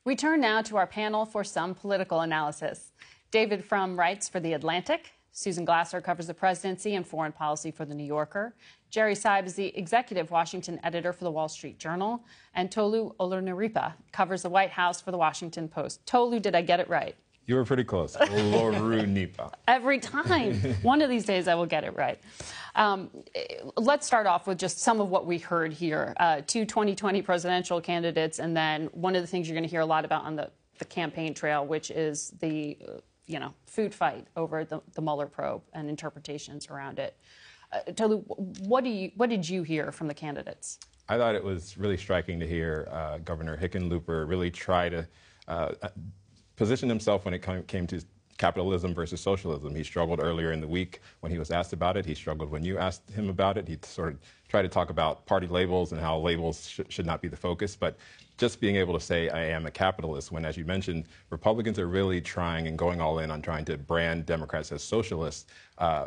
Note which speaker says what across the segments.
Speaker 1: We turn now to our panel for some political analysis. David Frum writes for The Atlantic. Susan Glasser covers the presidency and foreign policy for The New Yorker. Jerry Seib is the executive Washington editor for The Wall Street Journal. And Tolu Olorunnipa covers the White House for The Washington Post. Tolu, did I get it right?
Speaker 2: You were pretty close. Olorunnipa.
Speaker 1: Every time. One of these days I will get it right. Let's start off with just some of what we heard here. Two 2020 presidential candidates, and then one of the things you're going to hear a lot about on the campaign trail, which is the food fight over the Mueller probe and interpretations around it. Tolu, what did you hear from the candidates?
Speaker 2: I thought it was really striking to hear Governor Hickenlooper really try to position himself when it came to capitalism versus socialism. He struggled earlier in the week when he was asked about it. He struggled when you asked him about it. He sort of tried to talk about party labels and how labels should not be the focus. But just being able to say, I am a capitalist, when, as you mentioned, Republicans are really trying and going all in on trying to brand Democrats as socialists,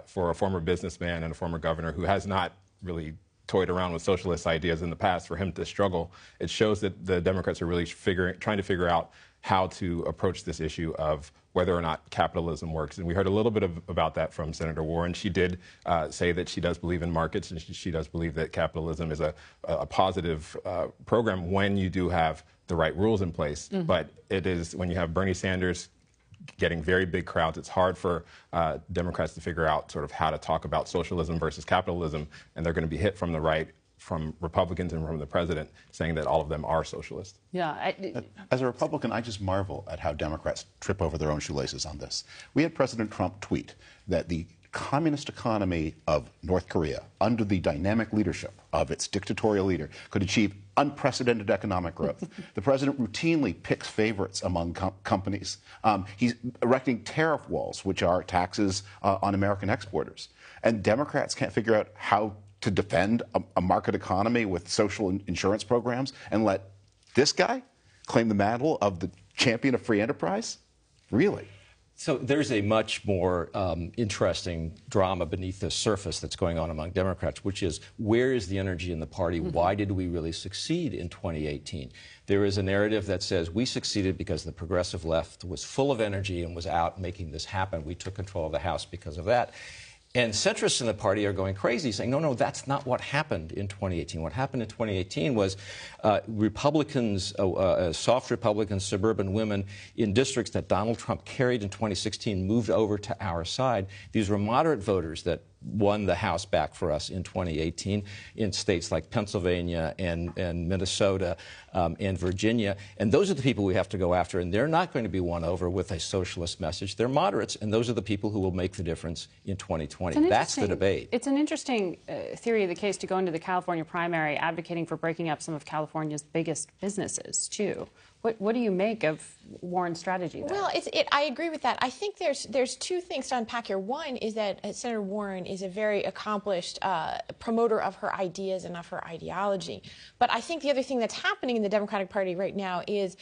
Speaker 2: for a former businessman and a former governor who has not really toyed around with socialist ideas in the past, for him to struggle, it shows that the Democrats are really trying to figure out how to approach this issue of whether or not capitalism works. And we heard a little bit about that from Senator Warren. She did say that she does believe in markets, and she does believe that capitalism is a positive program when you do have the right rules in place. Mm-hmm. But it is, when you have Bernie Sanders getting very big crowds, it's hard for Democrats to figure out sort of how to talk about socialism versus capitalism, and they're going to be hit from the right, from Republicans and from the president, saying that all of them are socialist.
Speaker 3: Yeah. As a Republican, I just marvel at how Democrats trip over their own shoelaces on this. We had President Trump tweet that the communist economy of North Korea, under the dynamic leadership of its dictatorial leader, could achieve unprecedented economic growth. The president routinely picks favorites among companies. He's erecting tariff walls, which are taxes on American exporters. And Democrats can't figure out how to defend a market economy with social insurance programs and let this guy claim the mantle of the champion of free enterprise? Really?
Speaker 4: So there's a much more interesting drama beneath the surface that's going on among Democrats, which is, where is the energy in the party? Mm-hmm. Why did we really succeed in 2018? There is a narrative that says we succeeded because the progressive left was full of energy and was out making this happen. We took control of the House because of that. And centrists in the party are going crazy, saying, no, that's not what happened in 2018. What happened in 2018 was Republicans, soft Republicans, suburban women in districts that Donald Trump carried in 2016 moved over to our side. These were moderate voters that won the House back for us in 2018 in states like Pennsylvania and Minnesota and Virginia. And those are the people we have to go after. And they're not going to be won over with a socialist message. They're moderates, and those are the people who will make the difference in 2020. That's the debate.
Speaker 1: It's an interesting theory of the case to go into the California primary advocating for breaking up some of California's biggest businesses, too. What do you make of Warren's strategy there?
Speaker 5: Well, I agree with that. I think there's two things to unpack here. One is that Senator Warren is a very accomplished promoter of her ideas and of her ideology. But I think the other thing that's happening in the Democratic Party right now is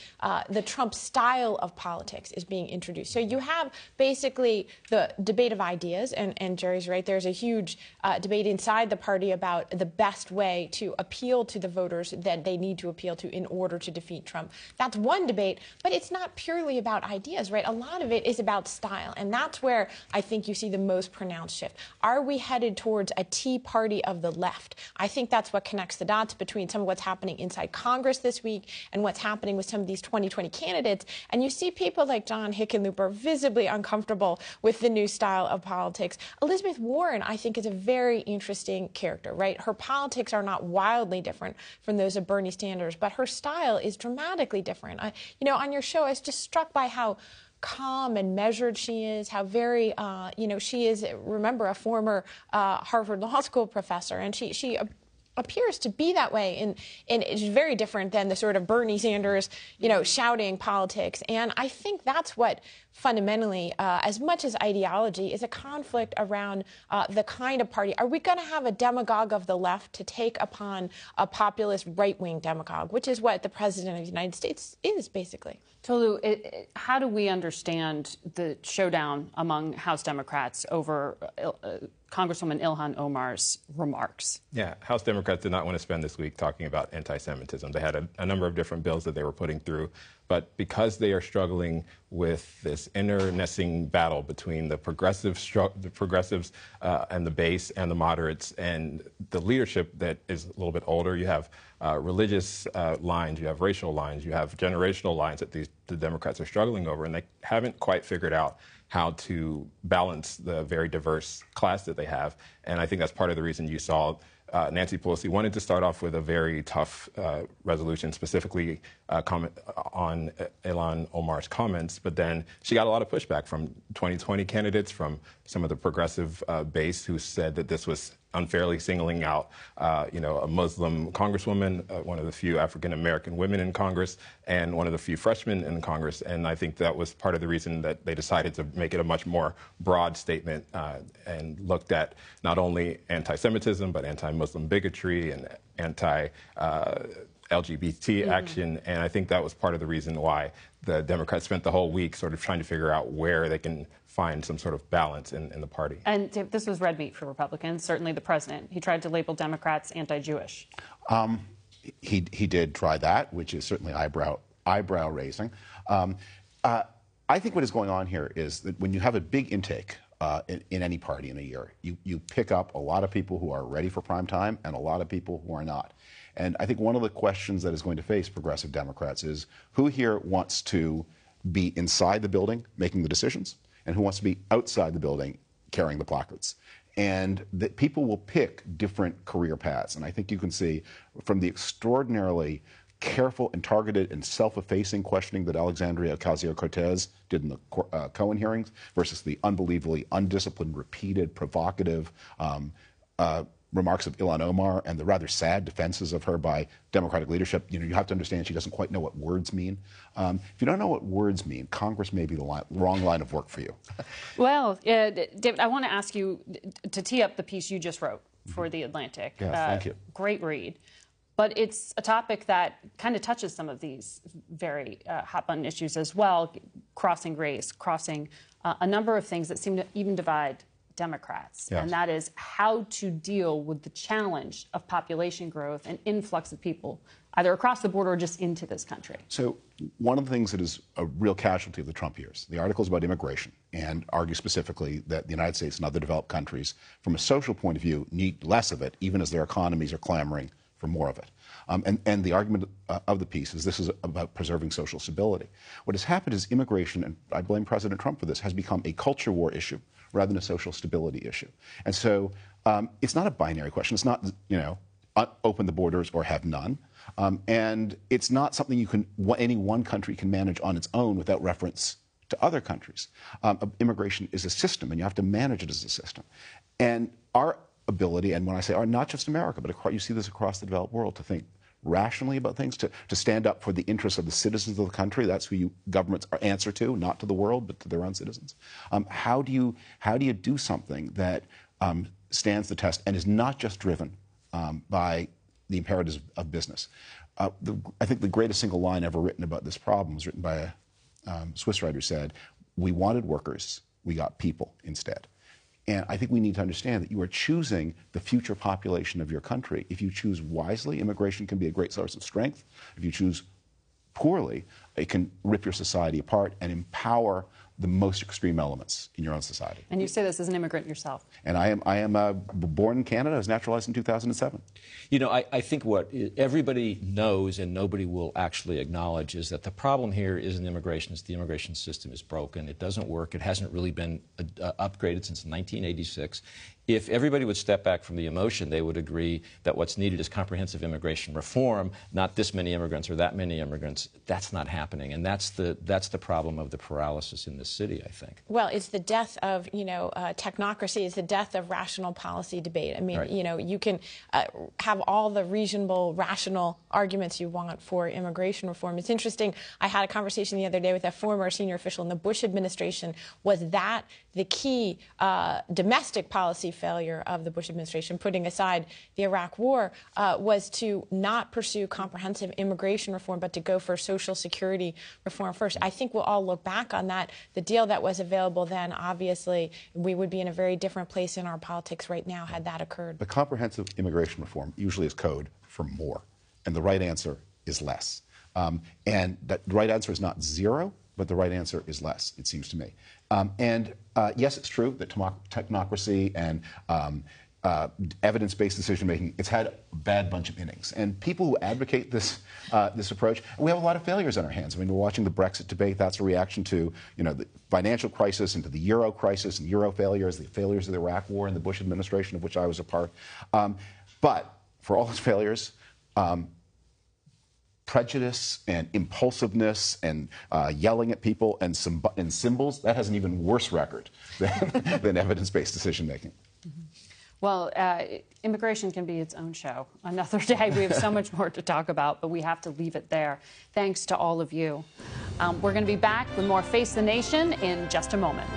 Speaker 5: the Trump style of politics is being introduced. So you have basically the debate of ideas, and Jerry's right, there's a huge debate inside the party about the best way to appeal to the voters that they need to appeal to in order to defeat Trump. That's one debate, but it's not purely about ideas, right? A lot of it is about style, and that's where I think you see the most pronounced shift. Are we headed towards a Tea Party of the left? I think that's what connects the dots between some of what's happening inside Congress this week and what's happening with some of these 2020 candidates. And you see people like John Hickenlooper visibly uncomfortable with the new style of politics. Elizabeth Warren, I think, is a very interesting character, right? Her politics are not wildly different from those of Bernie Sanders, but her style is dramatically different. On your show, I was just struck by how calm and measured she is, how very, she is, remember, a former Harvard Law School professor, and she appears to be that way, and it's very different than the sort of Bernie Sanders, shouting politics. And I think that's what fundamentally, as much as ideology, is a conflict around the kind of party. Are we going to have a demagogue of the left to take upon a populist right-wing demagogue, which is what the president of the United States is, basically?
Speaker 1: Tolu, how do we understand the showdown among House Democrats over Congresswoman Ilhan Omar's remarks?
Speaker 2: Yeah, House Democrats did not want to spend this week talking about anti-Semitism. They had a number of different bills that they were putting through. But because they are struggling with this internecine battle between the progressives and the base and the moderates and the leadership that is a little bit older, you have religious lines, you have racial lines, you have generational lines that the Democrats are struggling over, and they haven't quite figured out how to balance the very diverse class that they have. And I think that's part of the reason you saw Nancy Pelosi wanted to start off with a very tough resolution, specifically comment on Ilhan Omar's comments, but then she got a lot of pushback from 2020 candidates, from some of the progressive base who said that this was unfairly singling out, a Muslim congresswoman, one of the few African-American women in Congress, and one of the few freshmen in Congress. And I think that was part of the reason that they decided to make it a much more broad statement and looked at not only anti-Semitism, but anti-Muslim bigotry and anti-LGBT action. And I think that was part of the reason why the Democrats spent the whole week sort of trying to figure out where they can find some sort of balance in the party.
Speaker 1: And this was red meat for Republicans, certainly the president. He tried to label Democrats anti-Jewish.
Speaker 3: He did try that, which is certainly eyebrow raising. I think what is going on here is that when you have a big intake in any party in a year, you pick up a lot of people who are ready for prime time and a lot of people who are not. And I think one of the questions that is going to face progressive Democrats is who here wants to be inside the building making the decisions, and who wants to be outside the building carrying the placards. And that people will pick different career paths. And I think you can see from the extraordinarily careful and targeted and self-effacing questioning that Alexandria Ocasio-Cortez did in the Cohen hearings versus the unbelievably undisciplined, repeated, provocative remarks of Ilhan Omar and the rather sad defenses of her by Democratic leadership. You have to understand she doesn't quite know what words mean. If you don't know what words mean, Congress may be the wrong line of work for you.
Speaker 1: Well, David, I want to ask you to tee up the piece you just wrote for The Atlantic.
Speaker 3: Yes, thank you.
Speaker 1: Great read. But it's a topic that kind of touches some of these very hot-button issues as well, crossing race, crossing a number of things that seem to even divide Democrats,
Speaker 3: yes.
Speaker 1: And that is how to deal with the challenge of population growth and influx of people, either across the border or just into this country.
Speaker 3: So one of the things that is a real casualty of the Trump years, the articles about immigration, and argue specifically that the United States and other developed countries, from a social point of view, need less of it, even as their economies are clamoring for more of it. And the argument of the piece is this is about preserving social stability. What has happened is immigration, and I blame President Trump for this, has become a culture war issue rather than a social stability issue. And so it's not a binary question. It's not, open the borders or have none. And it's not something any one country can manage on its own without reference to other countries. Immigration is a system, and you have to manage it as a system. And our ability, and when I say our, not just America, but you see this across the developed world, to think rationally about things, to stand up for the interests of the citizens of the country. That's who governments are answer to, not to the world, but to their own citizens. How do you do something that stands the test and is not just driven by the imperatives of business? I think the greatest single line ever written about this problem was written by a Swiss writer who said, "We wanted workers, we got people instead." And I think we need to understand that you are choosing the future population of your country. If you choose wisely, immigration can be a great source of strength. If you choose poorly, it can rip your society apart and empower the most extreme elements in your own society.
Speaker 1: And you say this as an immigrant yourself.
Speaker 3: And I am born in Canada. I was naturalized in 2007.
Speaker 4: I think what everybody knows and nobody will actually acknowledge is that the problem here isn't immigration. It's the immigration system is broken. It doesn't work. It hasn't really been upgraded since 1986. If everybody would step back from the emotion, they would agree that what's needed is comprehensive immigration reform, not this many immigrants or that many immigrants. That's not happening, and that's the problem of the paralysis in this city, I think.
Speaker 5: Well, it's the death of technocracy. It's the death of rational policy debate. I mean,
Speaker 4: right.
Speaker 5: You can have all the reasonable, rational arguments you want for immigration reform. It's interesting. I had a conversation the other day with a former senior official in the Bush administration. Was that the key domestic policy failure of the Bush administration, putting aside the Iraq War, was to not pursue comprehensive immigration reform, but to go for Social Security reform first. I think we'll all look back on that. The deal that was available then, obviously, we would be in a very different place in our politics right now had that occurred.
Speaker 3: But comprehensive immigration reform usually is code for more, and the right answer is less. And the right answer is not zero, but the right answer is less, it seems to me. Yes, it's true that technocracy and evidence-based decision-making, it's had a bad bunch of innings. And people who advocate this approach, we have a lot of failures on our hands. I mean, we're watching the Brexit debate. That's a reaction to, the financial crisis and to the Euro crisis and Euro failures, the failures of the Iraq War and the Bush administration, of which I was a part. But for all its failures, prejudice and impulsiveness and yelling at people and symbols, that has an even worse record than evidence-based decision-making.
Speaker 1: Mm-hmm. Well, immigration can be its own show. Another day, we have so much more to talk about, but we have to leave it there. Thanks to all of you. We're going to be back with more Face the Nation in just a moment.